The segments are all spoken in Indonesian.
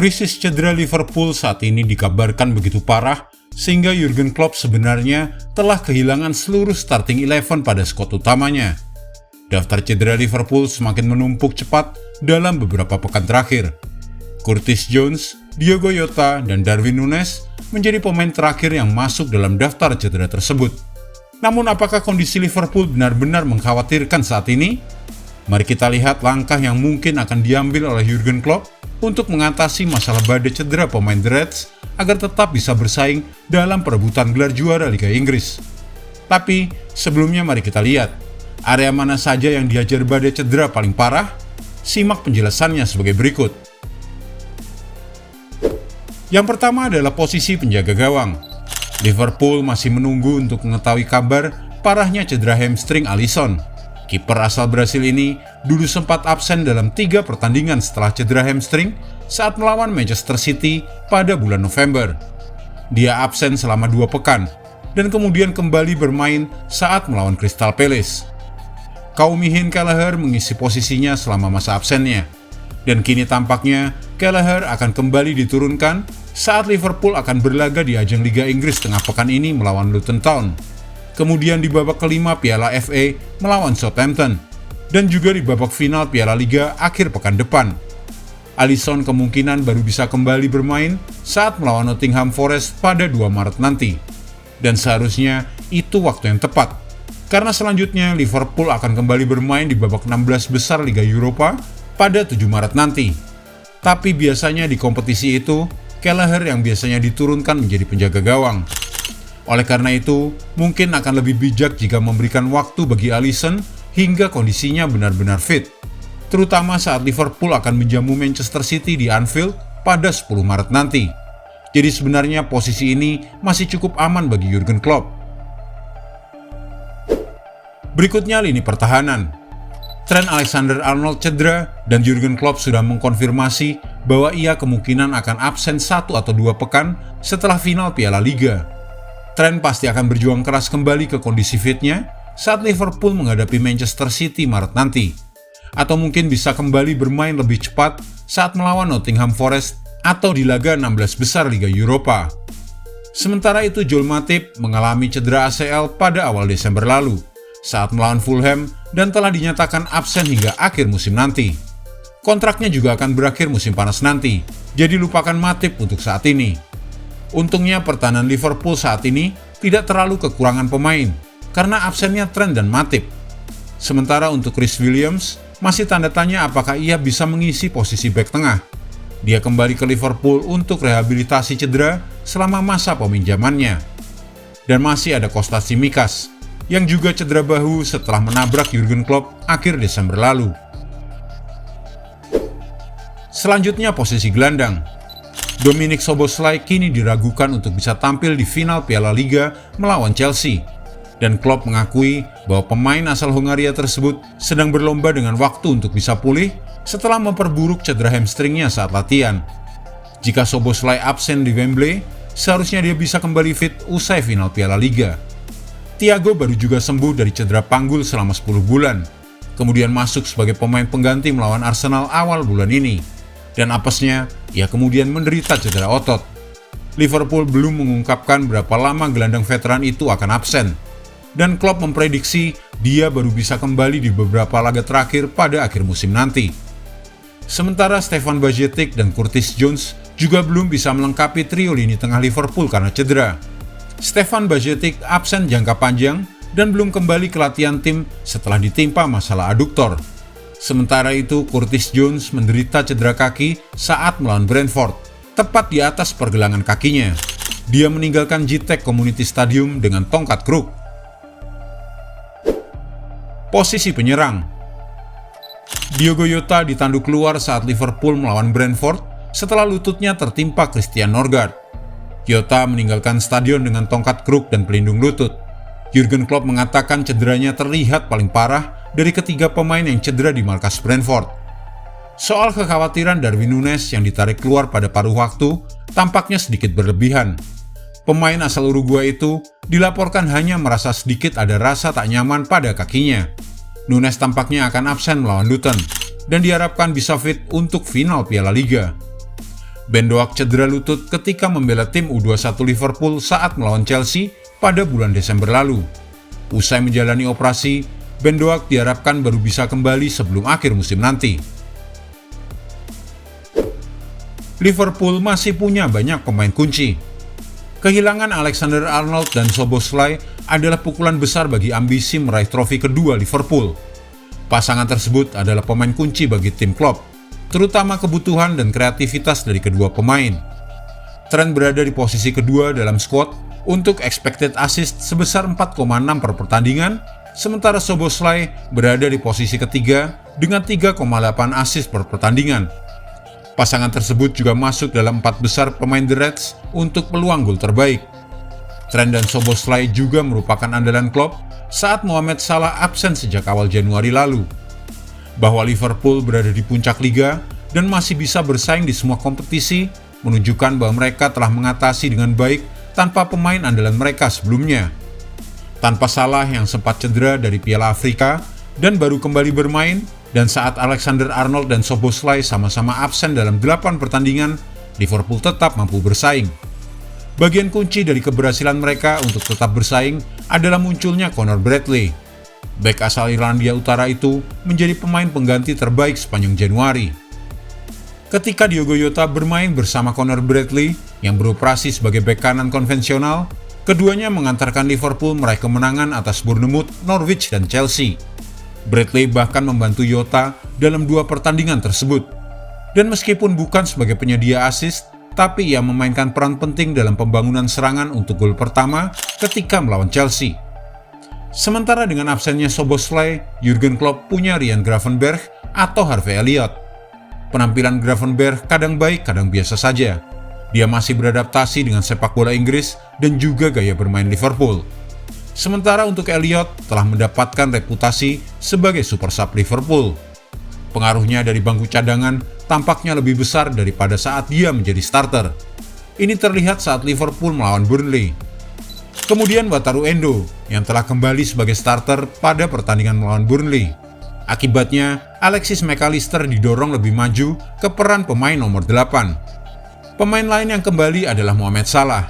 Krisis cedera Liverpool saat ini dikabarkan begitu parah sehingga Jurgen Klopp sebenarnya telah kehilangan seluruh starting 11 pada skuad utamanya. Daftar cedera Liverpool semakin menumpuk cepat dalam beberapa pekan terakhir. Curtis Jones, Diogo Jota, dan Darwin Núñez menjadi pemain terakhir yang masuk dalam daftar cedera tersebut. Namun apakah kondisi Liverpool benar-benar mengkhawatirkan saat ini? Mari kita lihat langkah yang mungkin akan diambil oleh Jurgen Klopp untuk mengatasi masalah badai cedera pemain The Reds agar tetap bisa bersaing dalam perebutan gelar juara Liga Inggris. Tapi sebelumnya mari kita lihat area mana saja yang dihajar badai cedera paling parah. Simak penjelasannya sebagai berikut. Yang pertama adalah posisi penjaga gawang. Liverpool masih menunggu untuk mengetahui kabar parahnya cedera hamstring Alisson. Kiper asal Brasil ini dulu sempat absen dalam 3 pertandingan setelah cedera hamstring saat melawan Manchester City pada bulan November. Dia absen selama 2 pekan dan kemudian kembali bermain saat melawan Crystal Palace. Kaumihin Kelleher mengisi posisinya selama masa absennya, dan kini tampaknya Kelleher akan kembali diturunkan saat Liverpool akan berlaga di ajang Liga Inggris tengah pekan ini melawan Luton Town. Kemudian di babak kelima Piala FA melawan Southampton, dan juga di babak final Piala Liga akhir pekan depan. Alisson kemungkinan baru bisa kembali bermain saat melawan Nottingham Forest pada 2 Maret nanti. Dan seharusnya itu waktu yang tepat, karena selanjutnya Liverpool akan kembali bermain di babak 16 besar Liga Eropa pada 7 Maret nanti. Tapi biasanya di kompetisi itu, Kelleher yang biasanya diturunkan menjadi penjaga gawang. Oleh karena itu, mungkin akan lebih bijak jika memberikan waktu bagi Alisson hingga kondisinya benar-benar fit, terutama saat Liverpool akan menjamu Manchester City di Anfield pada 10 Maret nanti. Jadi sebenarnya posisi ini masih cukup aman bagi Jurgen Klopp. Berikutnya lini pertahanan. Trent Alexander-Arnold cedera dan Jurgen Klopp sudah mengkonfirmasi bahwa ia kemungkinan akan absen 1 atau 2 pekan setelah final Piala Liga. Trent pasti akan berjuang keras kembali ke kondisi fitnya saat Liverpool menghadapi Manchester City Maret nanti. Atau mungkin bisa kembali bermain lebih cepat saat melawan Nottingham Forest atau di laga 16 besar Liga Eropa. Sementara itu Joel Matip mengalami cedera ACL pada awal Desember lalu saat melawan Fulham dan telah dinyatakan absen hingga akhir musim nanti. Kontraknya juga akan berakhir musim panas nanti, jadi lupakan Matip untuk saat ini. Untungnya pertahanan Liverpool saat ini tidak terlalu kekurangan pemain karena absennya Trent dan Matip. Sementara untuk Chris Williams, masih tanda tanya apakah ia bisa mengisi posisi bek tengah. Dia kembali ke Liverpool untuk rehabilitasi cedera selama masa peminjamannya. Dan masih ada Kostas Tsimikas yang juga cedera bahu setelah menabrak Jurgen Klopp akhir Desember lalu. Selanjutnya posisi gelandang. Dominik Szoboszlai kini diragukan untuk bisa tampil di final Piala Liga melawan Chelsea. Dan Klopp mengakui bahwa pemain asal Hongaria tersebut sedang berlomba dengan waktu untuk bisa pulih setelah memperburuk cedera hamstringnya saat latihan. Jika Szoboszlai absen di Wembley, seharusnya dia bisa kembali fit usai final Piala Liga. Thiago baru juga sembuh dari cedera panggul selama 10 bulan, kemudian masuk sebagai pemain pengganti melawan Arsenal awal bulan ini. Dan apesnya, ia kemudian menderita cedera otot. Liverpool belum mengungkapkan berapa lama gelandang veteran itu akan absen. Dan Klopp memprediksi dia baru bisa kembali di beberapa laga terakhir pada akhir musim nanti. Sementara Stefan Bajcetic dan Curtis Jones juga belum bisa melengkapi trio lini tengah Liverpool karena cedera. Stefan Bajcetic absen jangka panjang dan belum kembali ke latihan tim setelah ditimpa masalah aduktor. Sementara itu, Curtis Jones menderita cedera kaki saat melawan Brentford, tepat di atas pergelangan kakinya. Dia meninggalkan Gtech Community Stadium dengan tongkat kruk. Posisi penyerang. Diogo Jota ditanduk keluar saat Liverpool melawan Brentford setelah lututnya tertimpa Christian Norgard. Jota meninggalkan stadion dengan tongkat kruk dan pelindung lutut. Jurgen Klopp mengatakan cederanya terlihat paling parah dari ketiga pemain yang cedera di markas Brentford. Soal kekhawatiran Darwin Núñez yang ditarik keluar pada paruh waktu tampaknya sedikit berlebihan. Pemain asal Uruguay itu dilaporkan hanya merasa sedikit ada rasa tak nyaman pada kakinya. Núñez tampaknya akan absen melawan Luton dan diharapkan bisa fit untuk final Piala Liga. Ben Doak cedera lutut ketika membela tim U21 Liverpool saat melawan Chelsea pada bulan Desember lalu. Usai menjalani operasi, Ben Doak diharapkan baru bisa kembali sebelum akhir musim nanti. Liverpool masih punya banyak pemain kunci. Kehilangan Alexander-Arnold dan Szoboszlai adalah pukulan besar bagi ambisi meraih trofi kedua Liverpool. Pasangan tersebut adalah pemain kunci bagi tim Klopp, terutama kebutuhan dan kreativitas dari kedua pemain. Trent berada di posisi kedua dalam squad untuk expected assist sebesar 4,6 per pertandingan, sementara Szoboszlai berada di posisi ketiga dengan 3,8 assist per pertandingan. Pasangan tersebut juga masuk dalam 4 besar pemain The Reds untuk peluang gol terbaik. Trent dan Szoboszlai juga merupakan andalan Klopp saat Mohamed Salah absen sejak awal Januari lalu. Bahwa Liverpool berada di puncak liga dan masih bisa bersaing di semua kompetisi menunjukkan bahwa mereka telah mengatasi dengan baik tanpa pemain andalan mereka sebelumnya. Tanpa Salah yang sempat cedera dari Piala Afrika dan baru kembali bermain, dan saat Alexander-Arnold dan Szoboszlai sama-sama absen dalam 8 pertandingan, Liverpool tetap mampu bersaing. Bagian kunci dari keberhasilan mereka untuk tetap bersaing adalah munculnya Connor Bradley. Bek asal Irlandia Utara itu menjadi pemain pengganti terbaik sepanjang Januari. Ketika Diogo Jota bermain bersama Connor Bradley yang beroperasi sebagai bek kanan konvensional, keduanya mengantarkan Liverpool meraih kemenangan atas Bournemouth, Norwich, dan Chelsea. Bradley bahkan membantu Jota dalam 2 pertandingan tersebut. Dan meskipun bukan sebagai penyedia assist, tapi ia memainkan peran penting dalam pembangunan serangan untuk gol pertama ketika melawan Chelsea. Sementara dengan absennya Szoboszlai, Jurgen Klopp punya Ryan Gravenberch atau Harvey Elliott. Penampilan Gravenberch kadang baik, kadang biasa saja. Dia masih beradaptasi dengan sepak bola Inggris dan juga gaya bermain Liverpool. Sementara untuk Elliott telah mendapatkan reputasi sebagai super sub Liverpool. Pengaruhnya dari bangku cadangan tampaknya lebih besar daripada saat dia menjadi starter. Ini terlihat saat Liverpool melawan Burnley. Kemudian Wataru Endo yang telah kembali sebagai starter pada pertandingan melawan Burnley. Akibatnya, Alexis Mac Allister didorong lebih maju ke peran pemain nomor 8. Pemain lain yang kembali adalah Mohamed Salah.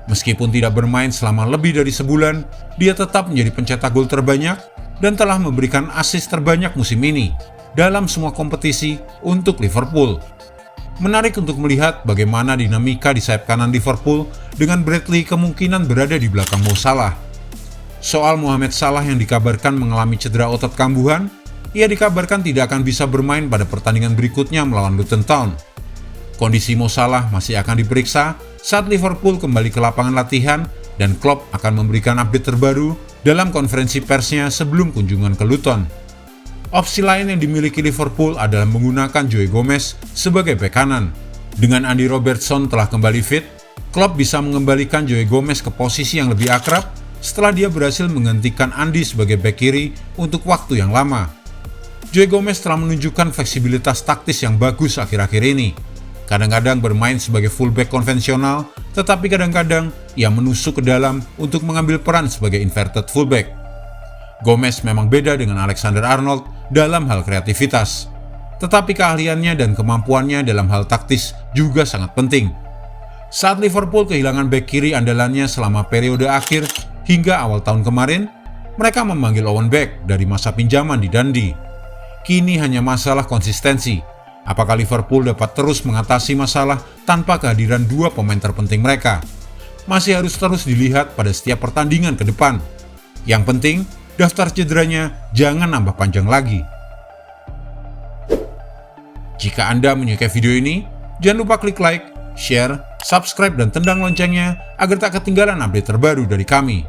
Meskipun tidak bermain selama lebih dari sebulan, dia tetap menjadi pencetak gol terbanyak dan telah memberikan assist terbanyak musim ini dalam semua kompetisi untuk Liverpool. Menarik untuk melihat bagaimana dinamika di sayap kanan Liverpool dengan Bradley kemungkinan berada di belakang Mo Salah. Soal Mohamed Salah yang dikabarkan mengalami cedera otot kambuhan, ia dikabarkan tidak akan bisa bermain pada pertandingan berikutnya melawan Luton Town. Kondisi Mo Salah masih akan diperiksa saat Liverpool kembali ke lapangan latihan dan Klopp akan memberikan update terbaru dalam konferensi persnya sebelum kunjungan ke Luton. Opsi lain yang dimiliki Liverpool adalah menggunakan Joe Gomez sebagai bek kanan. Dengan Andy Robertson telah kembali fit, Klopp bisa mengembalikan Joe Gomez ke posisi yang lebih akrab setelah dia berhasil menggantikan Andy sebagai bek kiri untuk waktu yang lama. Joe Gomez telah menunjukkan fleksibilitas taktis yang bagus akhir-akhir ini. Kadang-kadang bermain sebagai fullback konvensional, tetapi kadang-kadang ia menusuk ke dalam untuk mengambil peran sebagai inverted fullback. Gomez memang beda dengan Alexander-Arnold dalam hal kreativitas, tetapi keahliannya dan kemampuannya dalam hal taktis juga sangat penting. Saat Liverpool kehilangan bek kiri andalannya selama periode akhir hingga awal tahun kemarin, mereka memanggil Owen Beck dari masa pinjaman di Dundee. Kini hanya masalah konsistensi. Apakah Liverpool dapat terus mengatasi masalah tanpa kehadiran 2 pemain terpenting mereka? Masih harus terus dilihat pada setiap pertandingan ke depan. Yang penting, daftar cederanya jangan nambah panjang lagi. Jika Anda menyukai video ini, jangan lupa klik like, share, subscribe, dan tendang loncengnya agar tak ketinggalan update terbaru dari kami.